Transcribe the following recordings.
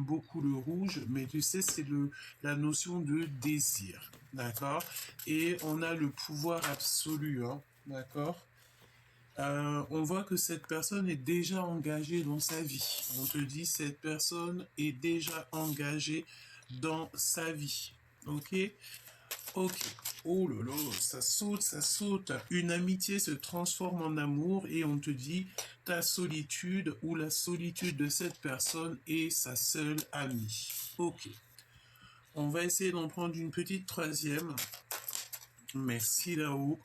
beaucoup le rouge, mais tu sais, c'est la notion de désir, d'accord? Et on a le pouvoir absolu, hein, d'accord? On voit que cette personne est déjà engagée dans sa vie. On te dit cette personne est déjà engagée dans sa vie. Ok? Ok. Oh là là, ça saute, ça saute. Une amitié se transforme en amour et on te dit ta solitude ou la solitude de cette personne est sa seule amie. Ok. On va essayer d'en prendre une petite troisième. Merci là-haut.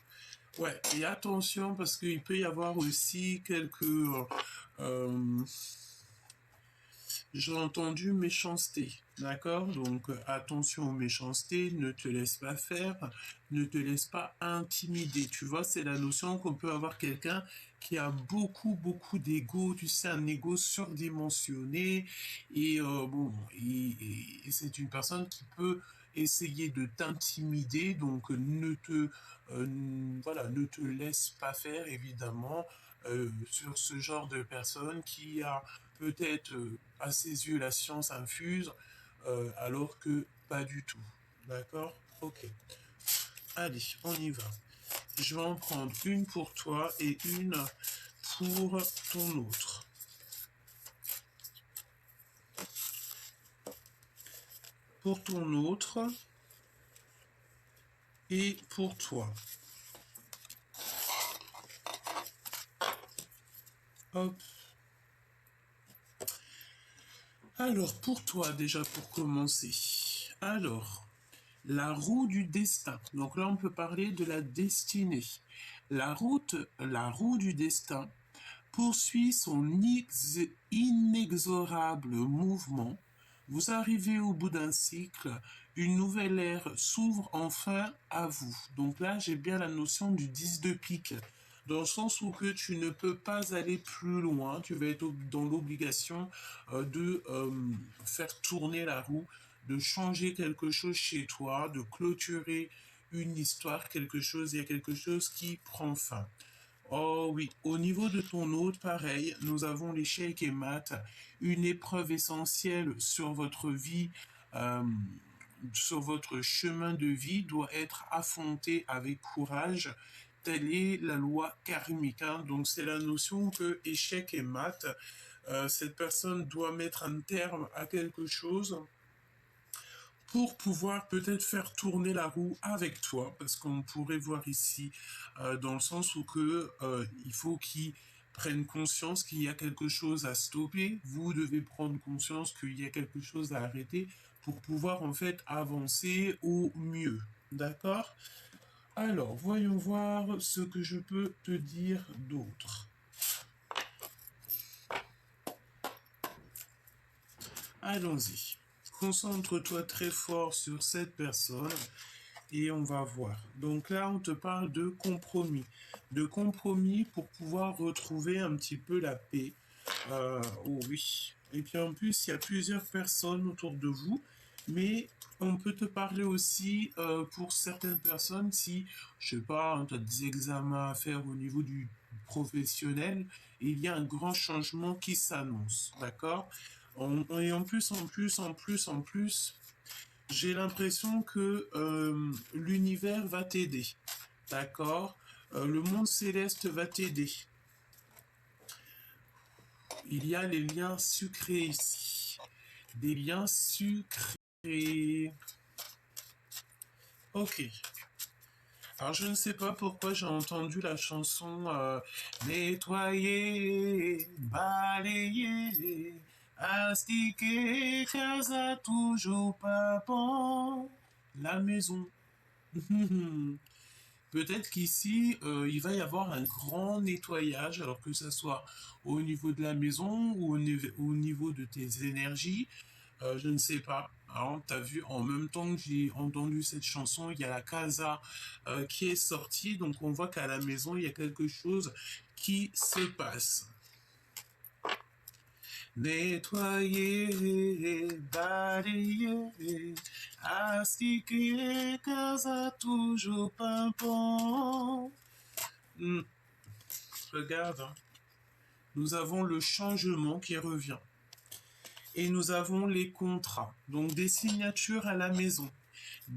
Ouais, et attention parce qu'il peut y avoir aussi quelques... euh, j'ai entendu méchanceté, d'accord? Donc attention aux méchancetés, ne te laisse pas faire, ne te laisse pas intimider. Tu vois, c'est la notion qu'on peut avoir quelqu'un qui a beaucoup d'ego, tu sais, un ego surdimensionné et et c'est une personne qui peut essayer de t'intimider, donc ne te laisse pas faire évidemment sur ce genre de personne qui a peut-être à ses yeux la science infuse alors que pas du tout. D'accord? Ok. Allez, on y va. Je vais en prendre une pour toi et une pour ton autre. Pour ton autre et pour toi. Hop. Alors, pour toi, déjà pour commencer. Alors, la roue du destin. Donc là, on peut parler de la destinée. La roue du destin poursuit son inexorable mouvement. Vous arrivez au bout d'un cycle, une nouvelle ère s'ouvre enfin à vous. Donc là, j'ai bien la notion du 10 de pique, dans le sens où que tu ne peux pas aller plus loin, tu vas être dans l'obligation de faire tourner la roue, de changer quelque chose chez toi, de clôturer une histoire, quelque chose, il y a quelque chose qui prend fin. Oh oui, au niveau de ton hôte, pareil, nous avons l'échec et maths, une épreuve essentielle sur votre vie, euh, sur votre chemin de vie doit être affrontée avec courage. Telle est la loi karmique, hein. Donc c'est la notion que échec et maths, cette personne doit mettre un terme à quelque chose pour pouvoir peut-être faire tourner la roue avec toi, parce qu'on pourrait voir ici dans le sens où que il faut qu'ils prennent conscience qu'il y a quelque chose à stopper, vous devez prendre conscience qu'il y a quelque chose à arrêter pour pouvoir en fait avancer au mieux. D'accord? Alors, voyons voir ce que je peux te dire d'autre. Allons-y. Concentre-toi très fort sur cette personne et on va voir. Donc là, on te parle de compromis. De compromis pour pouvoir retrouver un petit peu la paix. Oh oui. Et puis en plus, il y a plusieurs personnes autour de vous, mais on peut te parler aussi pour certaines personnes si, je sais pas, tu as des examens à faire au niveau du professionnel, et il y a un grand changement qui s'annonce, d'accord? Et en plus, j'ai l'impression que l'univers va t'aider, d'accord? Le monde céleste va t'aider. Il y a les liens sucrés ici. Des liens sucrés. Ok. Alors je ne sais pas pourquoi j'ai entendu la chanson nettoyer, balayer, astiquer, casa toujours pas bon, la maison. Peut-être qu'ici, il va y avoir un grand nettoyage, alors que ce soit au niveau de la maison ou au niveau de tes énergies, je ne sais pas. Alors, t'as vu, en même temps que j'ai entendu cette chanson, il y a la casa qui est sortie, donc on voit qu'à la maison, il y a quelque chose qui se passe. Nettoyer, balayer, astiquer, casa toujours pimpant. Regarde, hein. Nous avons le changement qui revient. Et nous avons les contrats, donc des signatures à la maison.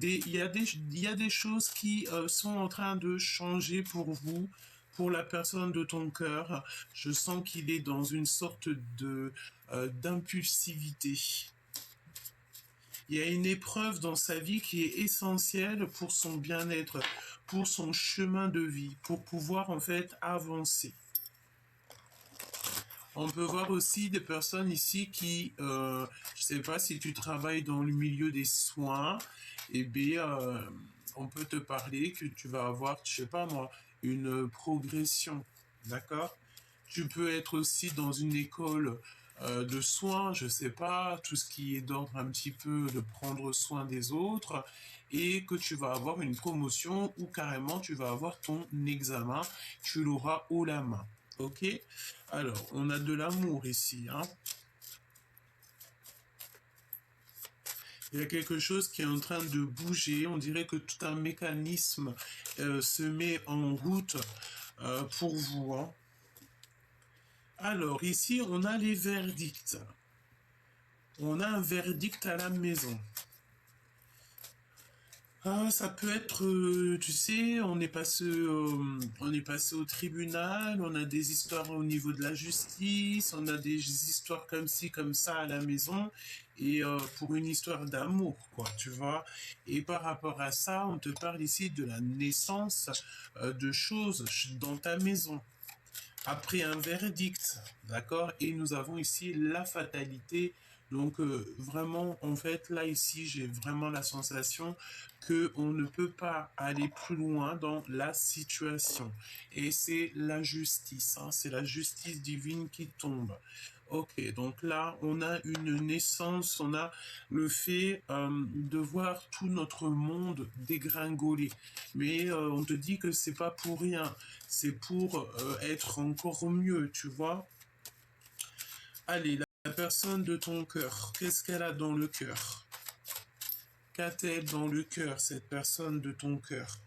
Il y a des choses qui sont en train de changer pour vous, pour la personne de ton cœur. Je sens qu'il est dans une sorte de d'impulsivité. Il y a une épreuve dans sa vie qui est essentielle pour son bien-être, pour son chemin de vie, pour pouvoir en fait avancer. On peut voir aussi des personnes ici qui, je sais pas si tu travailles dans le milieu des soins, eh bien, on peut te parler que tu vas avoir, je sais pas moi, une progression, d'accord? Tu peux être aussi dans une école de soins, je sais pas, tout ce qui est d'ordre un petit peu de prendre soin des autres, et que tu vas avoir une promotion ou carrément tu vas avoir ton examen, tu l'auras haut la main. Ok? Alors, on a de l'amour ici, hein. Il y a quelque chose qui est en train de bouger. On dirait que tout un mécanisme se met en route pour vous, hein. Alors, ici, on a les verdicts. On a un verdict à la maison. Ah, ça peut être, tu sais, on est passé au tribunal, on a des histoires au niveau de la justice, on a des histoires comme ci, comme ça à la maison, et pour une histoire d'amour, quoi, tu vois. Et par rapport à ça, on te parle ici de la naissance de choses dans ta maison après un verdict, d'accord? Et nous avons ici la fatalité. Donc vraiment, en fait, là ici, j'ai vraiment la sensation que on ne peut pas aller plus loin dans la situation. Et c'est la justice, hein, c'est la justice divine qui tombe. Ok, donc là, on a une naissance, on a le fait de voir tout notre monde dégringoler. Mais on te dit que c'est pas pour rien, c'est pour être encore mieux, tu vois. Allez, la personne de ton cœur, qu'est-ce qu'elle a dans le cœur? Qu'a-t-elle dans le cœur, cette personne de ton cœur?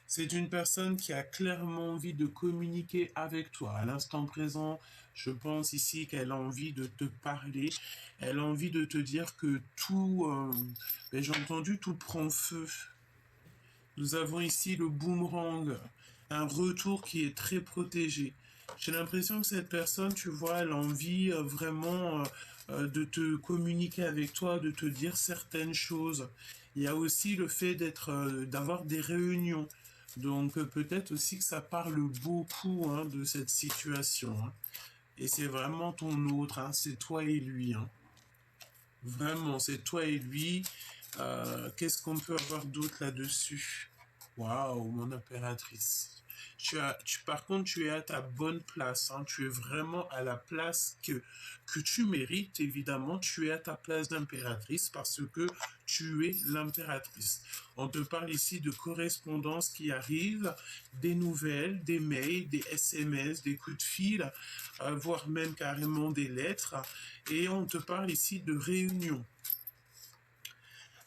C'est une personne qui a clairement envie de communiquer avec toi. À l'instant présent, je pense ici qu'elle a envie de te parler. Elle a envie de te dire que tout, ben, j'ai entendu, tout prend feu. Nous avons ici le boomerang, un retour qui est très protégé. J'ai l'impression que cette personne, tu vois, elle a envie vraiment de te communiquer avec toi, de te dire certaines choses. Il y a aussi le fait d'avoir des réunions. Donc peut-être aussi que ça parle beaucoup, hein, de cette situation, hein. Et c'est vraiment ton autre, hein, c'est toi et lui, hein. Vraiment, c'est toi et lui. Qu'est-ce qu'on peut avoir d'autre là-dessus? Waouh, mon impératrice. Par contre, tu es à ta bonne place, hein. Tu es vraiment à la place que tu mérites, évidemment. Tu es à ta place d'impératrice parce que tu es l'impératrice. On te parle ici de correspondance qui arrive, des nouvelles, des mails, des SMS, des coups de fil, voire même carrément des lettres. Et on te parle ici de réunion.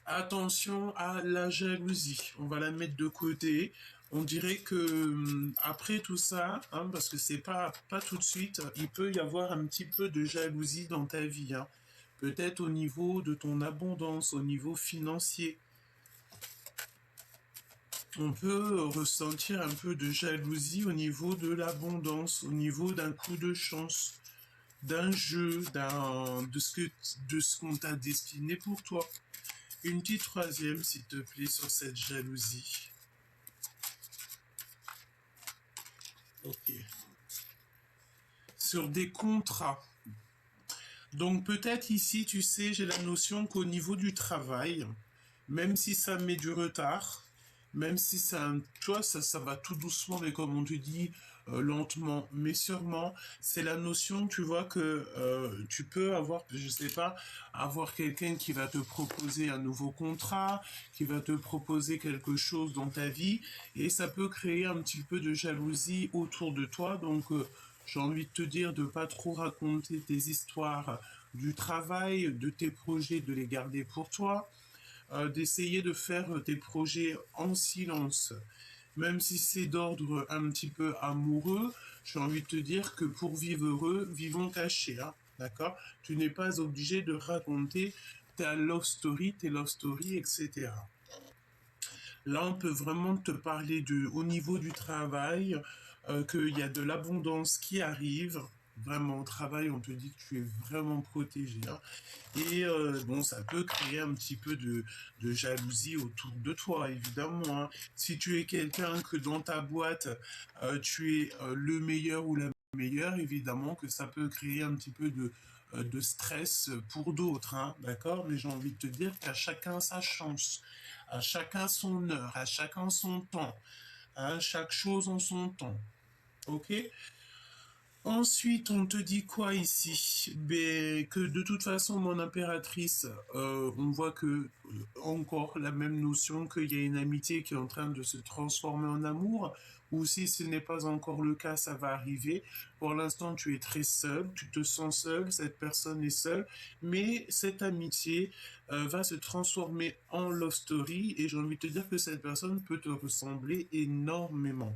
Attention à la jalousie. On va la mettre de côté. On dirait que après tout ça, hein, parce que c'est pas tout de suite, il peut y avoir un petit peu de jalousie dans ta vie, hein. Peut-être au niveau de ton abondance, au niveau financier. On peut ressentir un peu de jalousie au niveau de l'abondance, au niveau d'un coup de chance, d'un jeu, de ce qu'on t'a destiné pour toi. Une petite troisième, s'il te plaît, sur cette jalousie. Ok. Sur des contrats. Donc peut-être ici, tu sais, j'ai la notion qu'au niveau du travail, même si ça met du retard, même si ça, tu vois, ça va tout doucement, mais comme on te dit, lentement, mais sûrement, c'est la notion, tu vois, que tu peux avoir, je sais pas, avoir quelqu'un qui va te proposer un nouveau contrat, qui va te proposer quelque chose dans ta vie, et ça peut créer un petit peu de jalousie autour de toi, donc j'ai envie de te dire de pas trop raconter tes histoires du travail, de tes projets, de les garder pour toi, d'essayer de faire tes projets en silence. Même si c'est d'ordre un petit peu amoureux, j'ai envie de te dire que pour vivre heureux, vivons cachés, hein. D'accord? Tu n'es pas obligé de raconter ta love story, tes love stories, etc. Là, on peut vraiment te parler au niveau du travail, qu'il y a de l'abondance qui arrive. Vraiment, au travail, on te dit que tu es vraiment protégé, hein. Et bon, ça peut créer un petit peu de jalousie autour de toi, évidemment, hein. Si tu es quelqu'un que dans ta boîte, tu es le meilleur ou la meilleure, évidemment que ça peut créer un petit peu de stress pour d'autres, hein, d'accord? Mais j'ai envie de te dire qu'à chacun sa chance, à chacun son heure, à chacun son temps, à chaque chose en son temps. Ok? Ensuite, on te dit quoi ici? Ben, que de toute façon, mon impératrice, on voit que encore la même notion qu'il y a une amitié qui est en train de se transformer en amour, ou si ce n'est pas encore le cas, ça va arriver. Pour l'instant, tu es très seul, tu te sens seul, cette personne est seule, mais cette amitié va se transformer en love story, et j'ai envie de te dire que cette personne peut te ressembler énormément.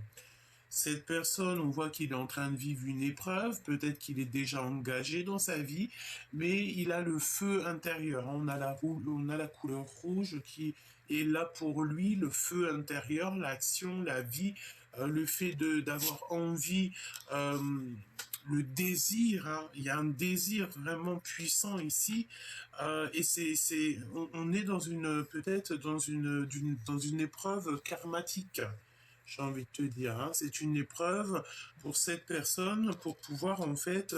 Cette personne, on voit qu'il est en train de vivre une épreuve, peut-être qu'il est déjà engagé dans sa vie, mais il a le feu intérieur. On a la couleur rouge qui est là pour lui, le feu intérieur, l'action, la vie, le fait d'avoir envie, euh, le désir, hein. Il y a un désir vraiment puissant ici, et on est dans peut-être dans une épreuve karmatique, j'ai envie de te dire, hein. C'est une épreuve pour cette personne pour pouvoir en fait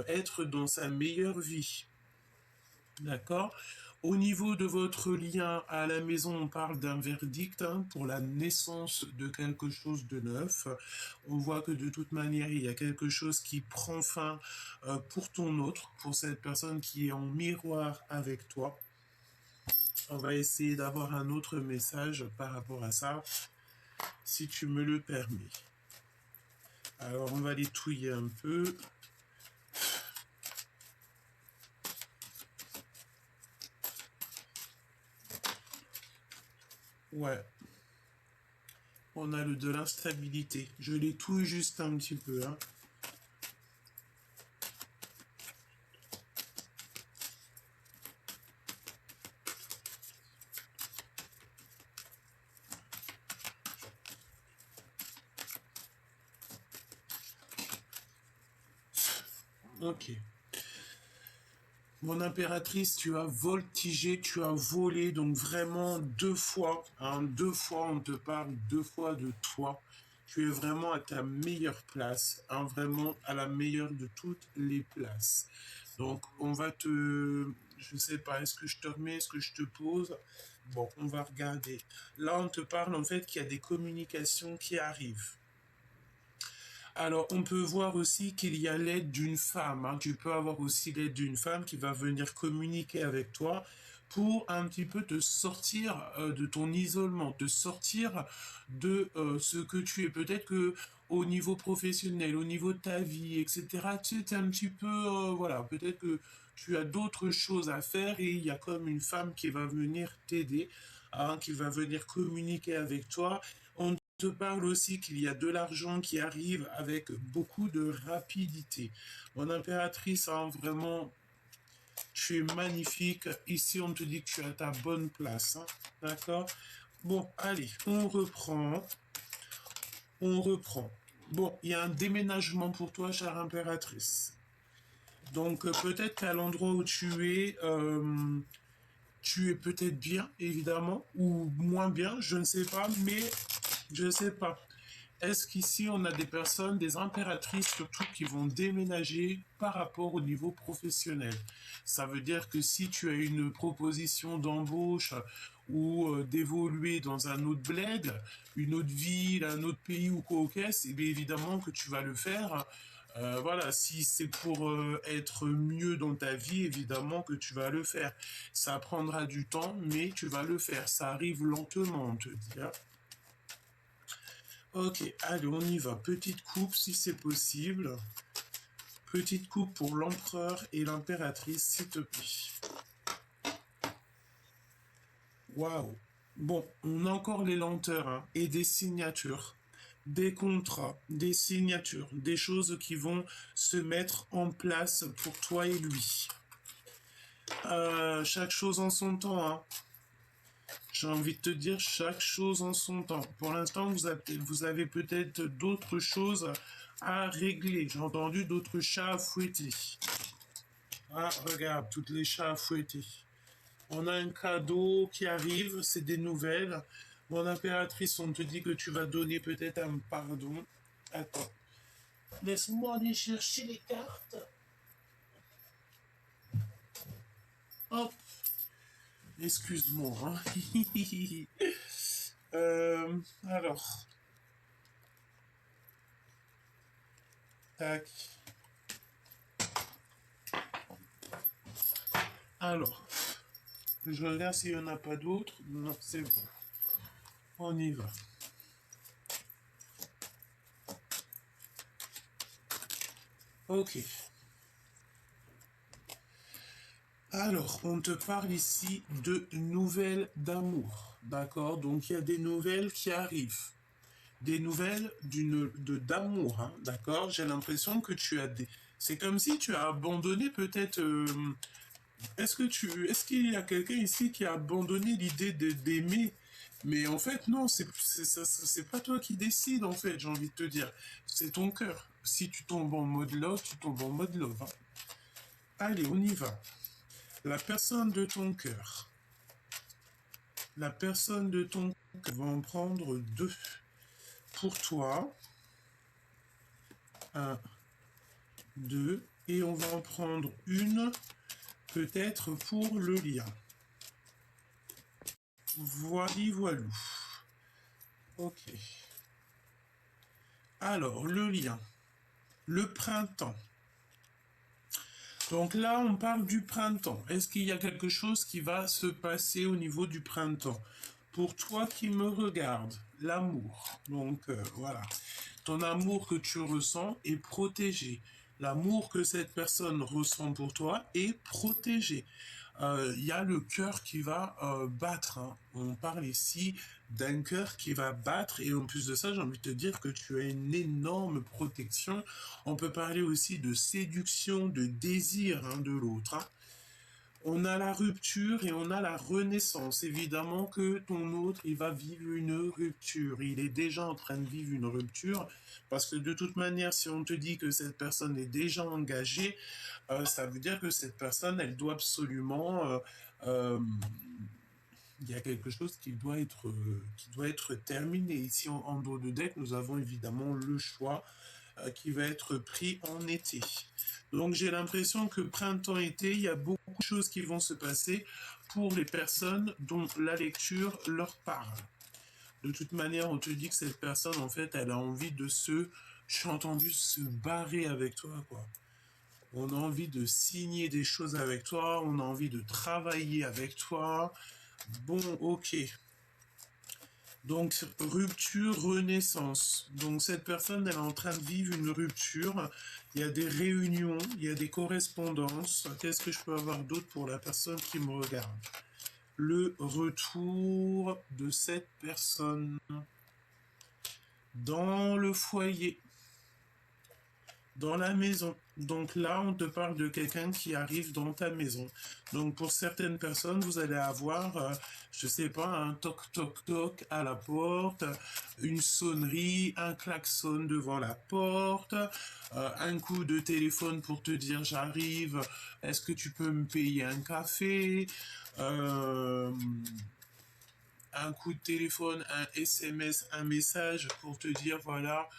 être dans sa meilleure vie. D'accord? Au niveau de votre lien à la maison, on parle d'un verdict, hein, pour la naissance de quelque chose de neuf. On voit que de toute manière, il y a quelque chose qui prend fin pour ton autre, pour cette personne qui est en miroir avec toi. On va essayer d'avoir un autre message par rapport à ça, si tu me le permets. Alors, on va les touiller un peu. Ouais. On a de l'instabilité. Je les touille juste un petit peu, hein. Ok. Mon impératrice, tu as voltigé, tu as volé, donc vraiment deux fois, hein, deux fois on te parle, deux fois de toi. Tu es vraiment à ta meilleure place, hein, vraiment à la meilleure de toutes les places. Donc on va je sais pas, est-ce que je te remets, est-ce que je te pose? Bon, on va regarder. Là, on te parle en fait qu'il y a des communications qui arrivent. Alors, on peut voir aussi qu'il y a l'aide d'une femme, hein. Tu peux avoir aussi l'aide d'une femme qui va venir communiquer avec toi pour un petit peu te sortir de ton isolement, te sortir de ce que tu es. Peut-être que au niveau professionnel, au niveau de ta vie, etc., tu es un petit peu, voilà, peut-être que tu as d'autres choses à faire et il y a comme une femme qui va venir t'aider, hein, qui va venir communiquer avec toi. On te parle aussi qu'il y a de l'argent qui arrive avec beaucoup de rapidité. Mon impératrice, hein, vraiment, tu es magnifique. Ici, on te dit que tu es à ta bonne place, hein. D'accord? Bon, allez, on reprend. On reprend. Bon, il y a un déménagement pour toi, chère impératrice. Donc, peut-être qu'à l'endroit où tu es peut-être bien, évidemment, ou moins bien, je ne sais pas, mais je ne sais pas. Est-ce qu'ici, on a des personnes, des impératrices surtout, qui vont déménager par rapport au niveau professionnel? Ça veut dire que si tu as une proposition d'embauche ou d'évoluer dans un autre bled, une autre ville, un autre pays ou quoi au caisse, eh bien évidemment que tu vas le faire. Voilà, si c'est pour être mieux dans ta vie, évidemment que tu vas le faire. Ça prendra du temps, mais tu vas le faire. Ça arrive lentement, on te dit, hein. Ok, allez, on y va. Petite coupe si c'est possible. Petite coupe pour l'empereur et l'impératrice, s'il te plaît. Waouh. Bon, on a encore les lenteurs, hein, et des signatures. des contrats, des signatures, des choses qui vont se mettre en place pour toi et lui. Chaque chose en son temps, hein. J'ai envie de te dire chaque chose en son temps. Pour l'instant, vous avez peut-être d'autres choses à régler. J'ai entendu d'autres chats à fouetter. Ah, regarde, toutes les chats à fouetter. On a un cadeau qui arrive, c'est des nouvelles. Mon impératrice, on te dit que tu vas donner peut-être un pardon. Attends. Laisse-moi aller chercher les cartes. Hop. Excuse-moi. Hein. Alors. Tac. Alors. Je regarde s'il n'y en a pas d'autres. Non, c'est bon. On y va. Ok. Alors, on te parle ici de nouvelles d'amour. D'accord? Donc, il y a des nouvelles qui arrivent. Des nouvelles d'amour, hein, d'accord? J'ai l'impression que tu as des... C'est comme si tu as abandonné peut-être... Est-ce qu'il y a quelqu'un ici qui a abandonné l'idée d'aimer? Mais en fait, non, c'est pas toi qui décides, en fait, j'ai envie de te dire. C'est ton cœur. Si tu tombes en mode love, tu tombes en mode love. Hein. Allez, on y va. La personne de ton cœur. La personne de ton cœur va en prendre deux. Pour toi, un, deux, et on va en prendre une, peut-être pour le lien. Voili voilou. Ok. Alors, le lien. Le printemps. Donc là, on parle du printemps. Est-ce qu'il y a quelque chose qui va se passer au niveau du printemps? Pour toi qui me regardes, l'amour. Donc voilà. Ton amour que tu ressens est protégé. L'amour que cette personne ressent pour toi est protégé. Il y a le cœur qui va battre. Hein. On parle ici d'un cœur qui va battre et en plus de ça, j'ai envie de te dire que tu as une énorme protection. On peut parler aussi de séduction, de désir hein, de l'autre. Hein. On a la rupture et on a la renaissance. Évidemment que ton autre, il va vivre une rupture. Il est déjà en train de vivre une rupture parce que de toute manière, si on te dit que cette personne est déjà engagée, ça veut dire que cette personne, elle doit absolument... il y a quelque chose qui doit être terminé. Ici, en dos de deck, nous avons évidemment le choix qui va être pris en été. Donc j'ai l'impression que printemps-été, il y a beaucoup de choses qui vont se passer pour les personnes dont la lecture leur parle. De toute manière, on te dit que cette personne, en fait, elle a envie de j'ai entendu se barrer avec toi, quoi. On a envie de signer des choses avec toi, on a envie de travailler avec toi. Bon, ok. Donc, rupture, renaissance. Donc, cette personne, elle est en train de vivre une rupture. Il y a des réunions, il y a des correspondances. Qu'est-ce que je peux avoir d'autre pour la personne qui me regarde? Le retour de cette personne dans le foyer, dans la maison. Donc là, on te parle de quelqu'un qui arrive dans ta maison. Donc pour certaines personnes, vous allez avoir, je sais pas, un toc toc toc à la porte, une sonnerie, un klaxon devant la porte, un coup de téléphone pour te dire j'arrive, est-ce que tu peux me payer un café, un coup de téléphone, un SMS, un message pour te dire voilà,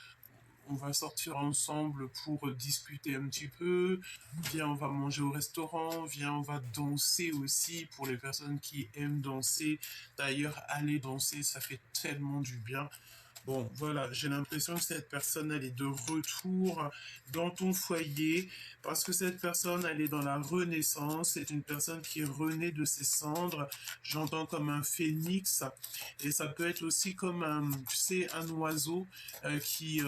on va sortir ensemble pour discuter un petit peu, viens on va manger au restaurant, viens on va danser aussi pour les personnes qui aiment danser. D'ailleurs, aller danser, ça fait tellement du bien. Bon, voilà, j'ai l'impression que cette personne, elle est de retour dans ton foyer parce que cette personne, elle est dans la renaissance. C'est une personne qui renaît de ses cendres. J'entends comme un phénix et ça peut être aussi comme un, tu sais, un oiseau qui...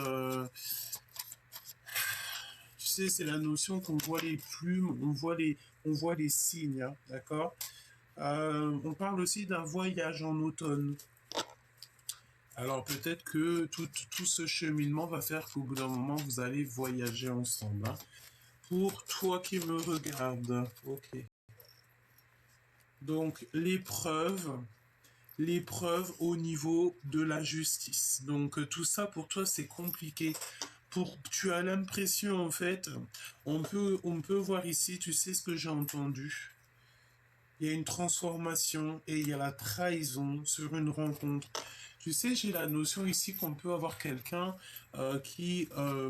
tu sais, c'est la notion qu'on voit les plumes, on voit les signes, hein, d'accord. On parle aussi d'un voyage en automne. Alors peut-être que tout ce cheminement va faire qu'au bout d'un moment, vous allez voyager ensemble, hein. Pour toi qui me regarde, ok. Donc l'épreuve au niveau de la justice. Donc tout ça pour toi c'est compliqué. Tu as l'impression en fait, on peut voir ici, tu sais ce que j'ai entendu. Il y a une transformation et il y a la trahison sur une rencontre. Tu sais, j'ai la notion ici qu'on peut avoir quelqu'un euh, qui, euh,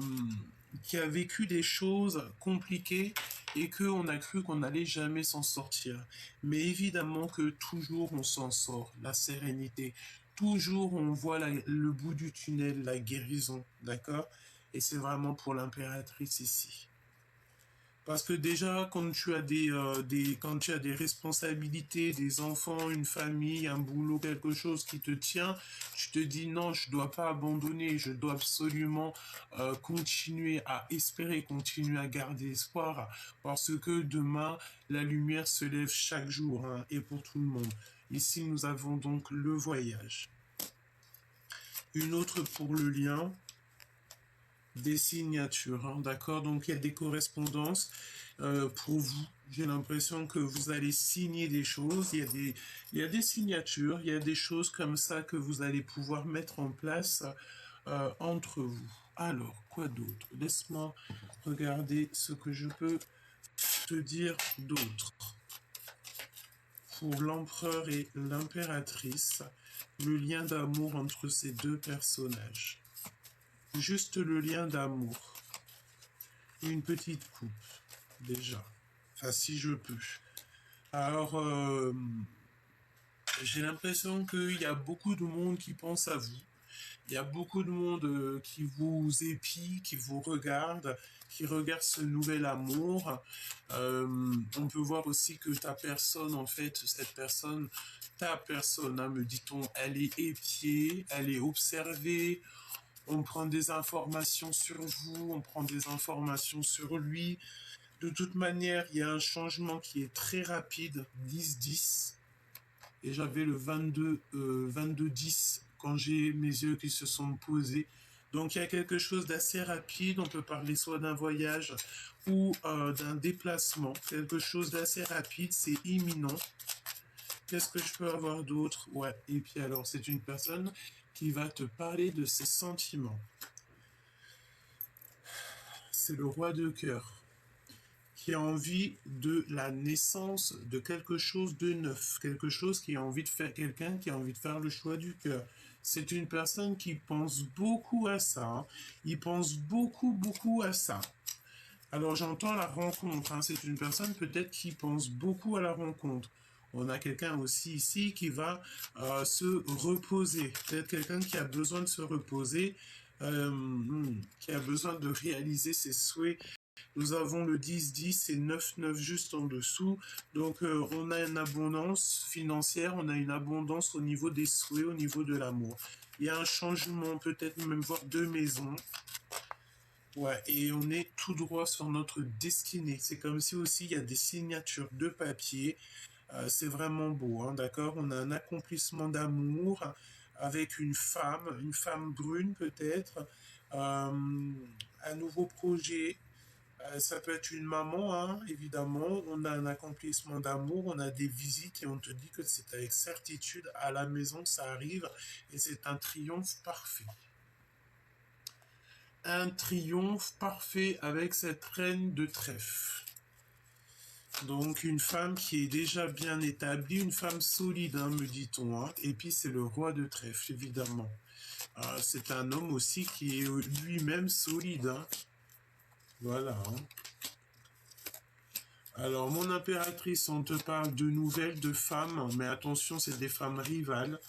qui a vécu des choses compliquées et qu'on a cru qu'on n'allait jamais s'en sortir. Mais évidemment que toujours on s'en sort, la sérénité. Toujours on voit le bout du tunnel, la guérison, d'accord? Et c'est vraiment pour l'impératrice ici. Parce que déjà, quand tu as quand tu as des responsabilités, des enfants, une famille, un boulot, quelque chose qui te tient, tu te dis non, je ne dois pas abandonner, je dois absolument continuer à espérer, continuer à garder espoir, parce que demain, la lumière se lève chaque jour, hein, et pour tout le monde. Ici, nous avons donc le voyage. Une autre pour le lien, des signatures, hein, d'accord? Donc il y a des correspondances pour vous. J'ai l'impression que vous allez signer des choses. Il y a des signatures, il y a des choses comme ça que vous allez pouvoir mettre en place entre vous. Alors, quoi d'autre? Laisse-moi regarder ce que je peux te dire d'autre. Pour l'empereur et l'impératrice, le lien d'amour entre ces deux personnages. Juste le lien d'amour. Une petite coupe, déjà. Enfin, si je peux. Alors, j'ai l'impression qu'il y a beaucoup de monde qui pense à vous. Il y a beaucoup de monde qui vous épie, qui vous regarde, qui regarde ce nouvel amour. On peut voir aussi que ta personne, en fait, ta personne, hein, me dit-on, elle est épiée, elle est observée. On prend des informations sur vous, on prend des informations sur lui. De toute manière, il y a un changement qui est très rapide, 10-10. Et j'avais le 22-10 quand j'ai mes yeux qui se sont posés. Donc il y a quelque chose d'assez rapide. On peut parler soit d'un voyage ou d'un déplacement. Quelque chose d'assez rapide, c'est imminent. Qu'est-ce que je peux avoir d'autre? Ouais, et puis alors, c'est une personne qui va te parler de ses sentiments. C'est le roi de cœur qui a envie de la naissance de quelque chose de neuf, quelque chose qui a envie de faire, quelqu'un qui a envie de faire le choix du cœur. C'est une personne qui pense beaucoup à ça, hein. Il pense beaucoup, beaucoup à ça. Alors j'entends la rencontre, hein. C'est une personne peut-être qui pense beaucoup à la rencontre. On a quelqu'un aussi ici qui va se reposer. Peut-être quelqu'un qui a besoin de se reposer, qui a besoin de réaliser ses souhaits. Nous avons le 10-10 et 9-9 juste en dessous. Donc on a une abondance financière, on a une abondance au niveau des souhaits, au niveau de l'amour. Il y a un changement, peut-être même voir deux maisons. Ouais, et on est tout droit sur notre destinée. C'est comme si aussi il y a des signatures de papier. C'est vraiment beau, hein, d'accord? On a un accomplissement d'amour avec une femme brune peut-être. Un nouveau projet. Ça peut être une maman, hein, évidemment. On a un accomplissement d'amour, on a des visites et on te dit que c'est avec certitude à la maison que ça arrive et c'est un triomphe parfait. Un triomphe parfait avec cette reine de trèfle. Donc une femme qui est déjà bien établie, une femme solide, hein, me dit-on. Hein. Et puis c'est le roi de trèfle, évidemment. C'est un homme aussi qui est lui-même solide. Hein. Voilà. Hein. Alors, mon impératrice, on te parle de nouvelles de femmes, mais attention, c'est des femmes rivales.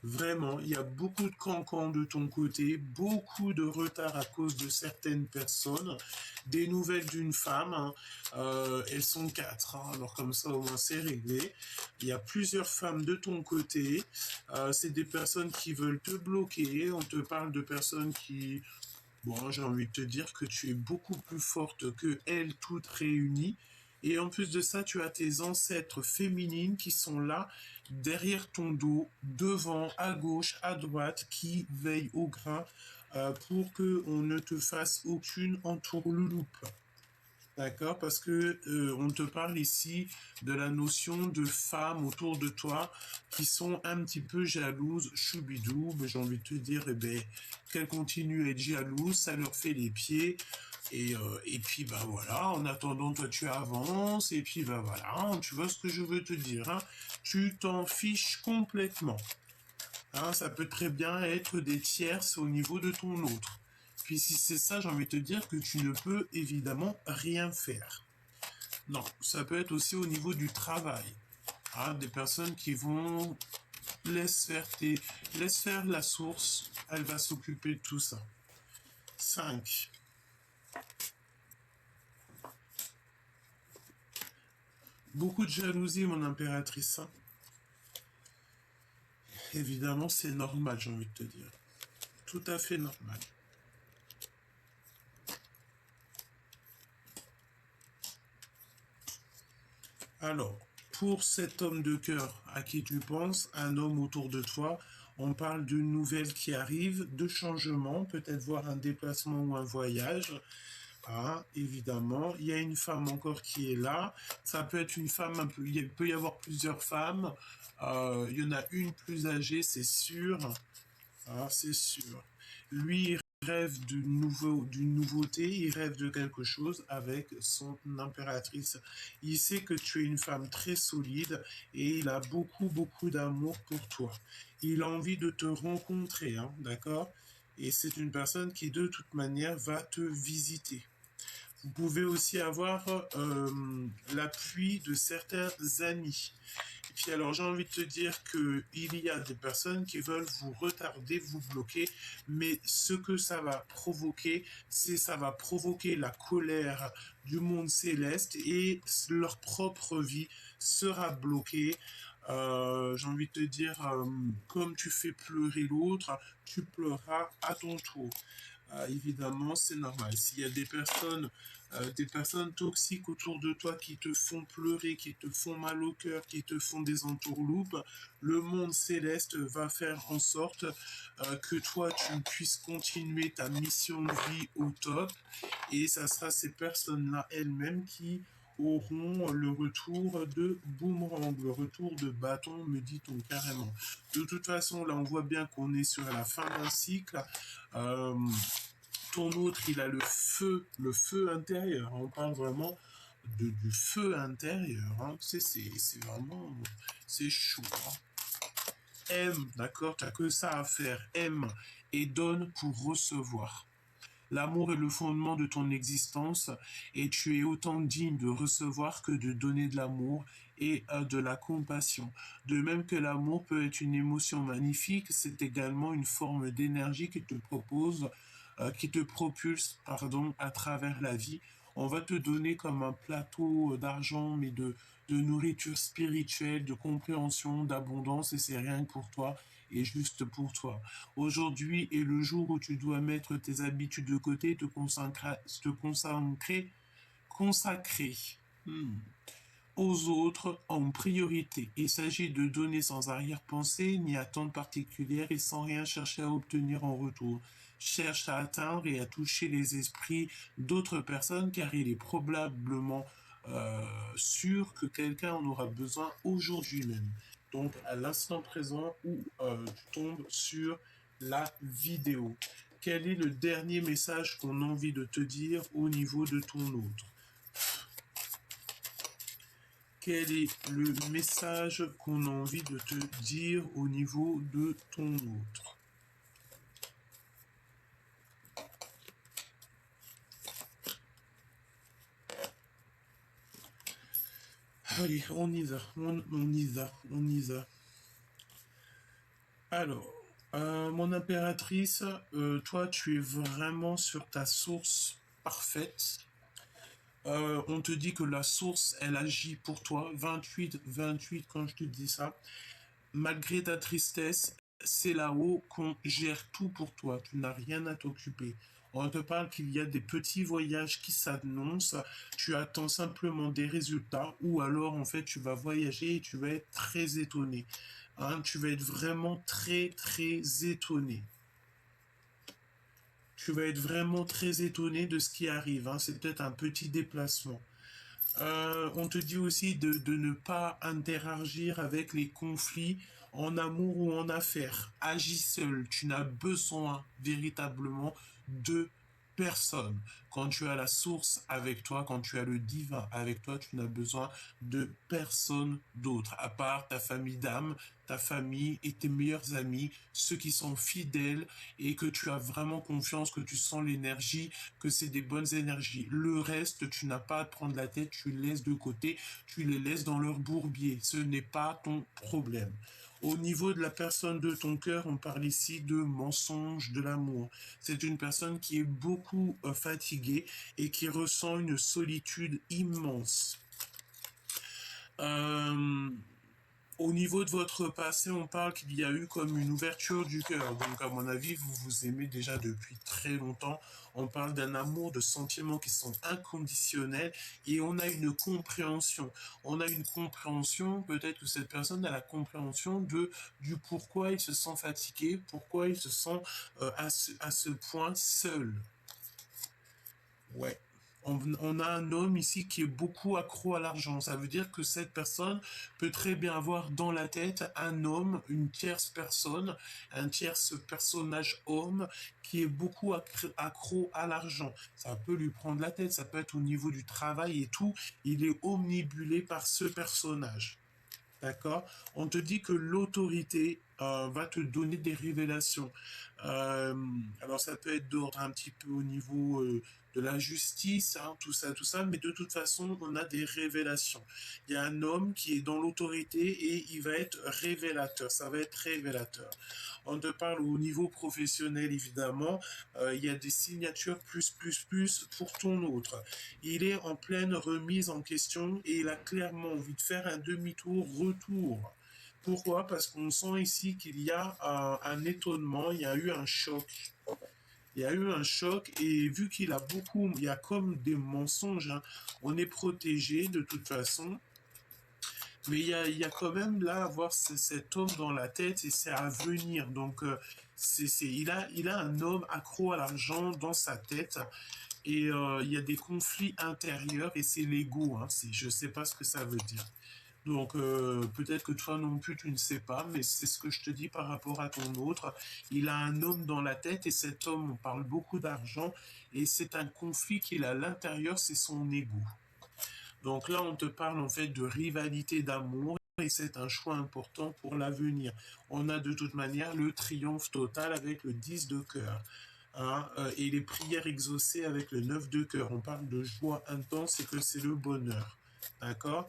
Vraiment, il y a beaucoup de cancans de ton côté, beaucoup de retard à cause de certaines personnes. Des nouvelles d'une femme, hein, elles sont quatre, hein, alors comme ça au moins c'est réglé. Il y a plusieurs femmes de ton côté, c'est des personnes qui veulent te bloquer, on te parle de personnes qui... Bon, j'ai envie de te dire que tu es beaucoup plus forte que elles toutes réunies Et en plus de ça, tu as tes ancêtres féminines qui sont là, derrière ton dos, devant, à gauche, à droite, qui veillent au grain pour qu'on ne te fasse aucune entourloupe. D'accord, parce que on te parle ici de la notion de femmes autour de toi qui sont un petit peu jalouses, choubidou, ben, j'ai envie de te dire, eh ben, qu'elles continuent à être jalouses, ça leur fait les pieds, et puis ben voilà, en attendant, toi tu avances, et puis ben voilà, tu vois ce que je veux te dire, hein, tu t'en fiches complètement. Hein, ça peut très bien être des tierces au niveau de ton autre. Puis si c'est ça, j'ai envie de te dire que tu ne peux évidemment rien faire. Non, ça peut être aussi au niveau du travail. Hein, des personnes qui vont laisse faire la source, elle va s'occuper de tout ça. 5. Beaucoup de jalousie, mon impératrice. Hein. Évidemment, c'est normal, j'ai envie de te dire. Tout à fait normal. Alors, pour cet homme de cœur à qui tu penses, un homme autour de toi, on parle d'une nouvelle qui arrive, de changement, peut-être voir un déplacement ou un voyage. Ah, évidemment, il y a une femme encore qui est là. Ça peut être une femme un peu, il peut y avoir plusieurs femmes. Il y en a une plus âgée, c'est sûr. Ah, c'est sûr. Lui, il rêve d'une nouveauté, il rêve de quelque chose avec son impératrice. Il sait que tu es une femme très solide et il a beaucoup, beaucoup d'amour pour toi. Il a envie de te rencontrer, hein, d'accord? Et c'est une personne qui, de toute manière, va te visiter. Vous pouvez aussi avoir l'appui de certains amis. Et puis alors j'ai envie de te dire qu'il y a des personnes qui veulent vous retarder, vous bloquer, mais ce que ça va provoquer, c'est ça va provoquer la colère du monde céleste et leur propre vie sera bloquée. J'ai envie de te dire, comme tu fais pleurer l'autre, tu pleureras à ton tour. Évidemment, c'est normal. S'il y a des personnes toxiques autour de toi qui te font pleurer, qui te font mal au cœur, qui te font des entourloupes, le monde céleste va faire en sorte que toi, tu puisses continuer ta mission de vie au top. Et ça sera ces personnes-là elles-mêmes qui auront le retour de boomerang, le retour de bâton, me dit-on carrément. De toute façon, là, on voit bien qu'on est sur la fin d'un cycle. Euh, Ton autre, il a le feu intérieur. On parle vraiment du feu intérieur. Hein. C'est vraiment, c'est chaud. Hein. Aime, d'accord, t'as que ça à faire. Aime et donne pour recevoir. L'amour est le fondement de ton existence et tu es autant digne de recevoir que de donner de l'amour et de la compassion. De même que l'amour peut être une émotion magnifique, c'est également une forme d'énergie qui te propulse, pardon, à travers la vie. On va te donner comme un plateau d'argent, mais de nourriture spirituelle, de compréhension, d'abondance, et c'est rien que pour toi et juste pour toi. Aujourd'hui est le jour où tu dois mettre tes habitudes de côté, consacrer aux autres en priorité. Il s'agit de donner sans arrière-pensée ni attente particulière et sans rien chercher à obtenir en retour. Cherche à atteindre et à toucher les esprits d'autres personnes car il est probablement sûr que quelqu'un en aura besoin aujourd'hui même. Donc à l'instant présent où tu tombes sur la vidéo. Quel est le dernier message qu'on a envie de te dire au niveau de ton autre? Quel est le message qu'on a envie de te dire au niveau de ton autre? Allez, on y va, on y va, on y va. Alors, mon impératrice, toi, tu es vraiment sur ta source parfaite. On te dit que la source, elle agit pour toi. 28, 28, quand je te dis ça. Malgré ta tristesse, c'est là-haut qu'on gère tout pour toi. Tu n'as rien à t'occuper. On te parle qu'il y a des petits voyages qui s'annoncent. Tu attends simplement des résultats ou alors en fait tu vas voyager et tu vas être très étonné. Hein, tu vas être vraiment très très étonné. Tu vas être vraiment très étonné de ce qui arrive. Hein. C'est peut-être un petit déplacement. On te dit aussi de ne pas interagir avec les conflits en amour ou en affaires. Agis seul. Tu n'as besoin véritablement de personne. Quand tu as la source avec toi, quand tu as le divin avec toi, tu n'as besoin de personne d'autre, à part ta famille d'âme, ta famille et tes meilleurs amis, ceux qui sont fidèles et que tu as vraiment confiance, que tu sens l'énergie, que c'est des bonnes énergies. Le reste, tu n'as pas à te prendre la tête, tu les laisses de côté, tu les laisses dans leur bourbier. Ce n'est pas ton problème. Au niveau de la personne de ton cœur, on parle ici de mensonge de l'amour. C'est une personne qui est beaucoup fatiguée et qui ressent une solitude immense. Au niveau de votre passé, on parle qu'il y a eu comme une ouverture du cœur. Donc, à mon avis, vous vous aimez déjà depuis très longtemps. On parle d'un amour, de sentiments qui sont inconditionnels et on a une compréhension. On a une compréhension, peut-être que cette personne a la compréhension du pourquoi il se sent fatigué, pourquoi il se sent à ce point seul. Ouais. On a un homme ici qui est beaucoup accro à l'argent. Ça veut dire que cette personne peut très bien avoir dans la tête un homme, une tierce personne, un tierce personnage homme qui est beaucoup accro à l'argent. Ça peut lui prendre la tête, ça peut être au niveau du travail et tout. Il est omnibulé par ce personnage. D'accord? On te dit que l'autorité va te donner des révélations. Alors ça peut être d'ordre un petit peu au niveau de la justice, hein, tout ça, mais de toute façon, on a des révélations. Il y a un homme qui est dans l'autorité et il va être révélateur, ça va être révélateur. On te parle au niveau professionnel, évidemment, il y a des signatures plus pour ton autre. Il est en pleine remise en question et il a clairement envie de faire un demi-tour, retour. Pourquoi? Parce qu'on sent ici qu'il y a un étonnement, il y a eu un choc. Il y a eu un choc et vu qu'il a beaucoup, il y a comme des mensonges, hein, on est protégé de toute façon. Mais il y a quand même là à voir cet homme dans la tête et c'est à venir. Donc il a un homme accro à l'argent dans sa tête et il y a des conflits intérieurs et c'est l'ego. Hein, je ne sais pas ce que ça veut dire. Donc peut-être que toi non plus tu ne sais pas, mais c'est ce que je te dis par rapport à ton autre. Il a un homme dans la tête et cet homme, on parle beaucoup d'argent et c'est un conflit qu'il a à l'intérieur, c'est son ego. Donc là on te parle en fait de rivalité d'amour et c'est un choix important pour l'avenir. On a de toute manière le triomphe total avec le 10 de cœur. Hein, et les prières exaucées avec le 9 de cœur. On parle de joie intense et que c'est le bonheur. D'accord?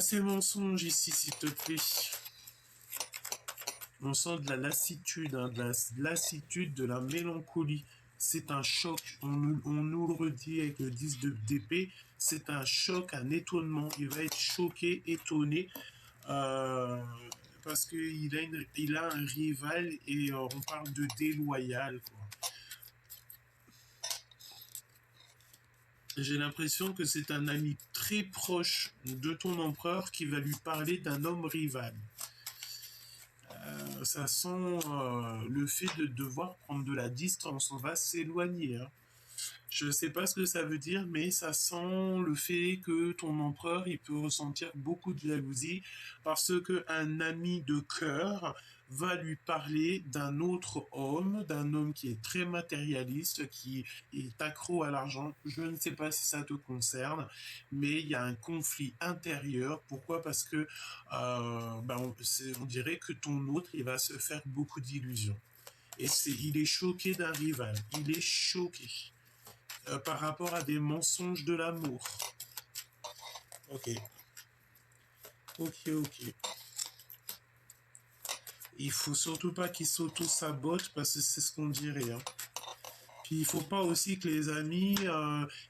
Ces mensonges ici, s'il te plaît. On sent de la lassitude, hein, de la lassitude, de la mélancolie. C'est un choc. On nous le redit avec le 10 d'épée. C'est un choc, un étonnement. Il va être choqué, étonné. Parce qu'il a un rival et on parle de déloyal. Quoi. J'ai l'impression que c'est un ami très proche de ton empereur qui va lui parler d'un homme rival. Ça sent le fait de devoir prendre de la distance, on va s'éloigner. Hein. Je ne sais pas ce que ça veut dire, mais ça sent le fait que ton empereur, il peut ressentir beaucoup de jalousie parce qu'un ami de cœur va lui parler d'un autre homme, d'un homme qui est très matérialiste, qui est accro à l'argent. Je ne sais pas si ça te concerne, mais il y a un conflit intérieur. Pourquoi? Parce que on dirait que ton autre, il va se faire beaucoup d'illusions. Et il est choqué d'un rival. Il est choqué. Par rapport à des mensonges de l'amour. Ok. Il faut surtout pas qu'il s'auto-sabote parce que c'est ce qu'on dirait. Hein. Puis il faut pas aussi que les amis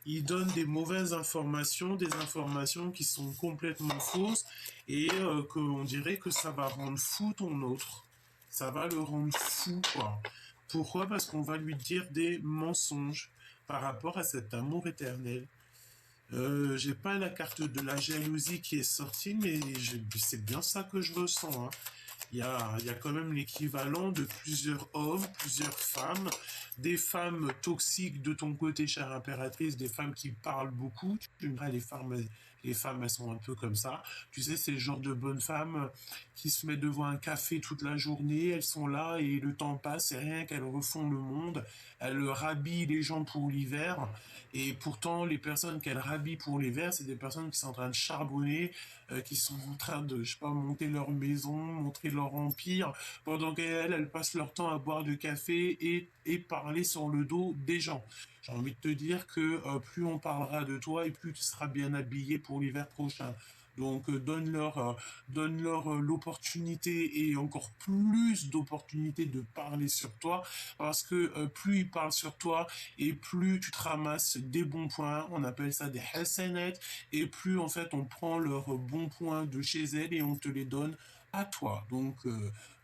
ils donnent des mauvaises informations, des informations qui sont complètement fausses et qu'on dirait que ça va rendre fou ton autre. Ça va le rendre fou, quoi. Pourquoi? Parce qu'on va lui dire des mensonges par rapport à cet amour éternel. J'ai pas la carte de la jalousie qui est sortie, mais c'est bien ça que je ressens, hein. Il y a quand même l'équivalent de plusieurs hommes, plusieurs femmes, des femmes toxiques de ton côté, chère impératrice, des femmes qui parlent beaucoup. Tu me diras, les femmes, elles sont un peu comme ça. Tu sais, c'est le genre de bonnes femmes qui se mettent devant un café toute la journée, elles sont là et le temps passe, c'est rien qu'elles refont le monde. Elles rhabillent les gens pour l'hiver. Et pourtant, les personnes qu'elles rhabillent pour l'hiver, c'est des personnes qui sont en train de charbonner, qui sont en train de, je sais pas, monter leur maison, montrer leur empire, pendant qu'elles passent leur temps à boire du café et parler sur le dos des gens. J'ai envie de te dire que plus on parlera de toi et plus tu seras bien habillé pour l'hiver prochain. Donc donne-leur l'opportunité et encore plus d'opportunités de parler sur toi, parce que plus ils parlent sur toi et plus tu te ramasses des bons points, on appelle ça des hasanat, et plus en fait on prend leurs bons points de chez elles et on te les donne à toi. Donc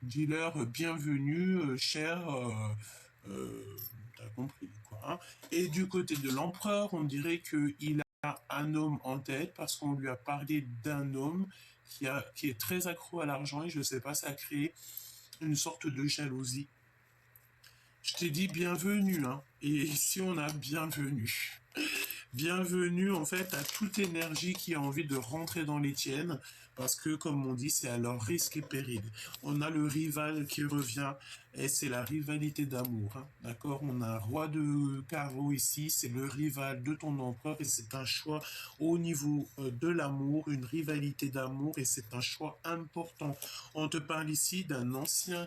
dis-leur bienvenue, cher. T'as compris quoi, hein. Et du côté de l'empereur, on dirait qu'il a un homme en tête parce qu'on lui a parlé d'un homme qui est très accro à l'argent et je sais pas, ça a créé une sorte de jalousie. Je t'ai dit bienvenue, hein. Et ici on a bienvenue. Bienvenue en fait à toute énergie qui a envie de rentrer dans les tiennes, parce que comme on dit, c'est à leur risque et péril. On a le rival qui revient et c'est la rivalité d'amour, hein. D'accord? On a un roi de carreau ici, c'est le rival de ton empereur et c'est un choix au niveau de l'amour, une rivalité d'amour et c'est un choix important. On te parle ici d'un ancien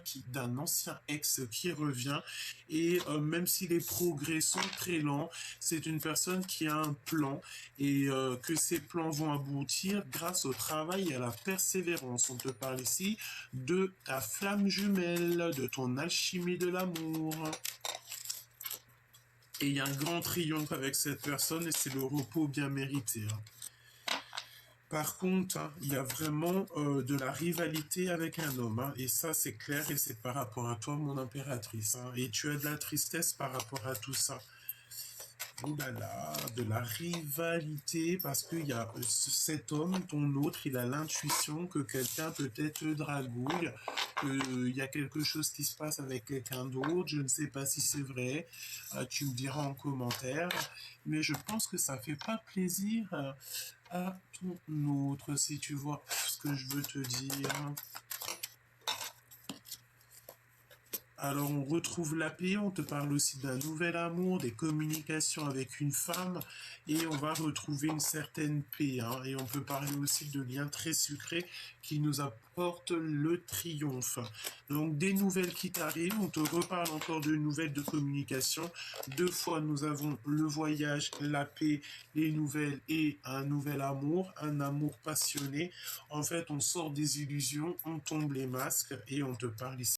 ex qui revient et même si les progrès sont très lents, c'est une personne qui a un plan et que ces plans vont aboutir grâce au travail et à la persévérance. On te parle ici de ta flamme jumelle, de ton alchimie de l'amour. Et il y a un grand triomphe avec cette personne et c'est le repos bien mérité, hein. Par contre, hein, il y a vraiment de la rivalité avec un homme, hein, et ça c'est clair et c'est par rapport à toi, mon impératrice, hein, et tu as de la tristesse par rapport à tout ça. Oh là là, de la rivalité, parce qu'il y a cet homme, ton autre, il a l'intuition que quelqu'un peut-être te dragouille, qu'il y a quelque chose qui se passe avec quelqu'un d'autre, je ne sais pas si c'est vrai, tu me diras en commentaire, mais je pense que ça fait pas plaisir à ton autre, si tu vois ce que je veux te dire. Alors on retrouve la paix, on te parle aussi d'un nouvel amour, des communications avec une femme, et on va retrouver une certaine paix, hein. Et on peut parler aussi de liens très sucrés qui nous apportent le triomphe. Donc des nouvelles qui t'arrivent, on te reparle encore de nouvelles de communication. Deux fois nous avons le voyage, la paix, les nouvelles et un nouvel amour, un amour passionné. En fait on sort des illusions, on tombe les masques et on te parle ici